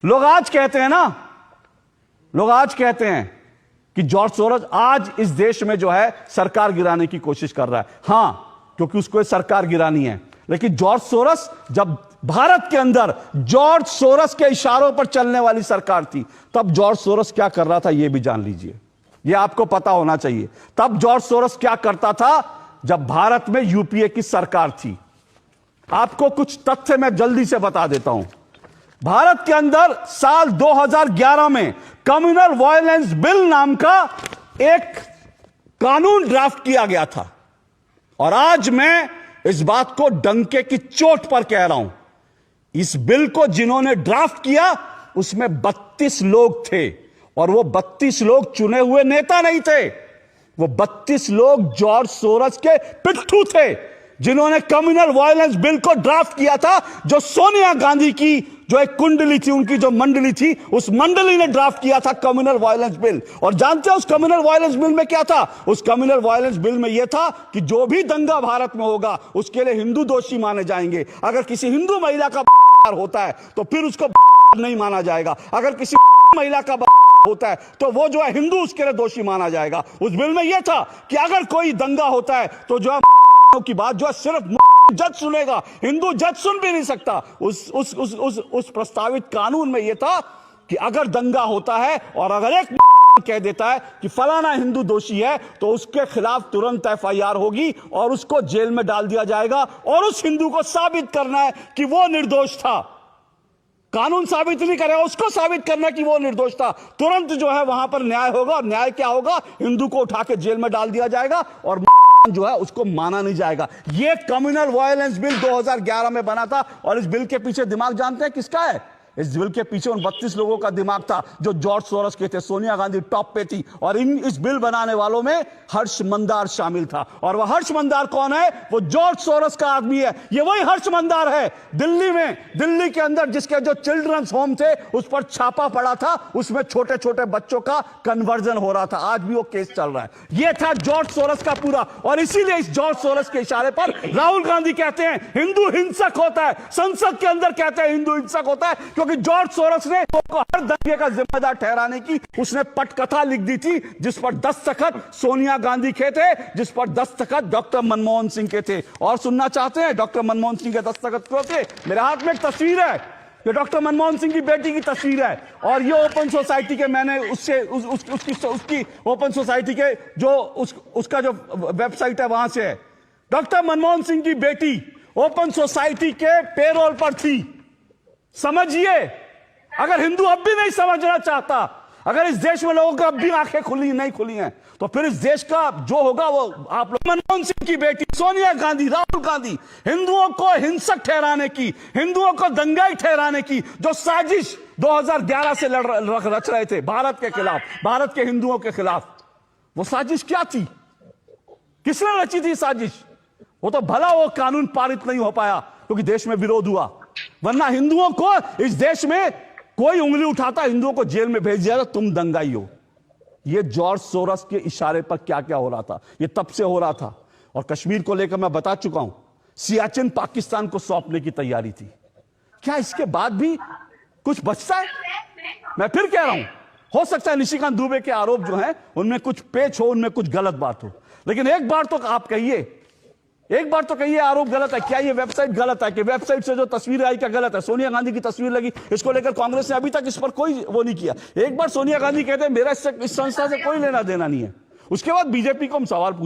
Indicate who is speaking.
Speaker 1: लोग आज कहते हैं ना, लोग आज कहते हैं कि जॉर्ज सोरोस आज इस देश में जो है सरकार गिराने की कोशिश कर रहा है। हां, क्योंकि उसको सरकार गिरानी है। लेकिन जॉर्ज सोरोस, जब भारत के अंदर जॉर्ज सोरोस के इशारों पर चलने वाली सरकार थी, तब जॉर्ज सोरोस क्या कर रहा था यह भी जान लीजिए। यह आपको पता होना चाहिए। तब जॉर्ज सोरोस क्या करता था जब भारत में यूपीए की सरकार थी। आपको कुछ तथ्य मैं जल्दी से बता देता हूं। भारत के अंदर साल 2011 में कम्युनल वायलेंस बिल नाम का एक कानून ड्राफ्ट किया गया था। और आज मैं इस बात को डंके की चोट पर कह रहा हूं, इस बिल को जिन्होंने ड्राफ्ट किया उसमें 32 लोग थे। और वो 32 लोग चुने हुए नेता नहीं थे, वो 32 लोग जॉर्ज सोरोस के पिट्ठू थे, जिन्होंने कम्युनल वायलेंस बिल को ड्राफ्ट किया था। जो सोनिया गांधी की जो एक कुंडली थी, उनकी जो मंडली थी, उस मंडली ने ड्राफ्ट किया था कम्युनल वायलेंस बिल। और जानते हैं उस कम्युनल वायलेंस बिल में क्या था? उस कम्युनल वायलेंस बिल में यह था कि जो भी दंगा भारत में होगा उसके लिए हिंदू दोषी माने जाएंगे। अगर किसी हिंदू महिला का होता है तो फिर उसको नहीं माना जाएगा। अगर किसी महिला का होता है तो वो जो है हिंदू, उसके लिए दोषी माना जाएगा। उस बिल में यह था कि अगर कोई दंगा होता है तो जो है की बात जो है सिर्फ जज सुनेगा, हिंदू जज सुन भी नहीं सकता। उस प्रस्तावित कानून में यह था कि अगर दंगा होता है और अगर एक कह देता है कि फलाना हिंदू दोषी है तो उसके खिलाफ तुरंत एफआईआर होगी और उसको जेल में डाल दिया जाएगा। और उस हिंदू को साबित करना है कि वो निर्दोष था। कानून साबित नहीं करेगा, उसको साबित करना कि वो निर्दोष था। तुरंत जो है वहां पर न्याय होगा। और न्याय क्या होगा? हिंदू को उठा के जेल में डाल दिया जाएगा और जो है उसको माना नहीं जाएगा। ये कम्युनल वायलेंस बिल 2011 में बना था। और इस बिल के पीछे दिमाग जानते हैं किसका है? इस बिल के पीछे उन 32 लोगों का दिमाग था जो जॉर्ज सोरोस के थे। सोनिया गांधी टॉप पे थी। और इस बिल बनाने वालों में हर्ष मंदार शामिल था। और वह हर्ष मंदार कौन है? वो जॉर्ज सोरोस का आदमी है। ये वही हर्ष मंदार है दिल्ली में, दिल्ली के अंदर जिसके जो चिल्ड्रंस होम थे उस पर छापा पड़ा था, उसमें छोटे छोटे बच्चों का कन्वर्जन हो रहा था। आज भी वो केस चल रहा है। ये था जॉर्ज सोरोस का पूरा। और इसीलिए इस जॉर्ज सोरोस के इशारे पर राहुल गांधी कहते हैं हिंदू हिंसक होता है, संसद के अंदर कहते हैं हिंदू हिंसक होता है, क्योंकि जॉर्ज सोरोस ने को हर दंगे का जिम्मेदार ठहराने की उसने पटकथा लिख दी थी, जिस पर दस्तखत सोनिया गांधी के थे, जिस पर दस्तखत डॉक्टर मनमोहन सिंह के थे। और सुनना चाहते हैं डॉक्टर मनमोहन सिंह के दस्तखत क्यों थे? मेरे हाथ में एक तस्वीर है, ये डॉक्टर मनमोहन सिंह की बेटी की तस्वीर है। और ये ओपन सोसाइटी के, मैंने उससे उसकी ओपन सोसाइटी के जो उसका जो वेबसाइट है वहां से है। डॉक्टर मनमोहन सिंह की बेटी ओपन सोसाइटी के पेरोल पर थी। समझिए, अगर हिंदू अब भी नहीं समझना चाहता, अगर इस देश में लोगों की अब भी आंखें खुली नहीं खुली हैं, तो फिर इस देश का जो होगा वो आप लोग। मनमोहन सिंह की बेटी सोनिया गांधी, राहुल गांधी हिंदुओं को हिंसक ठहराने की, हिंदुओं को दंगाई ठहराने की जो साजिश 2011 से रच रहे थे भारत के खिलाफ, भारत के हिंदुओं के खिलाफ, वो साजिश क्या थी? किसने रची थी साजिश? वो तो भला वो कानून पारित नहीं हो पाया क्योंकि देश में विरोध हुआ, वरना हिंदुओं को इस देश में कोई उंगली उठाता हिंदुओं को जेल में भेज दिया, तुम दंगाई हो। यह जॉर्ज सोरोस के इशारे पर क्या क्या हो रहा था, यह तब से हो रहा था। और कश्मीर को लेकर मैं बता चुका हूं, सियाचिन पाकिस्तान को सौंपने की तैयारी थी। क्या इसके बाद भी कुछ बचता है? मैं फिर कह रहा हूं, हो सकता है निशिकांत दुबे के आरोप जो हैं उनमें कुछ पेच हो, उनमें कुछ गलत बात हो, लेकिन एक बार तो आप कहिए, एक बार तो कहिए आरोप गलत है। क्या ये वेबसाइट गलत है? कि वेबसाइट से जो तस्वीर आई क्या गलत है? सोनिया गांधी की तस्वीर लगी, इसको लेकर कांग्रेस ने अभी तक इस पर कोई वो नहीं किया। एक बार सोनिया गांधी कहते हैं मेरा इस संस्था से कोई लेना देना नहीं है, उसके बाद बीजेपी को हम सवाल पूछ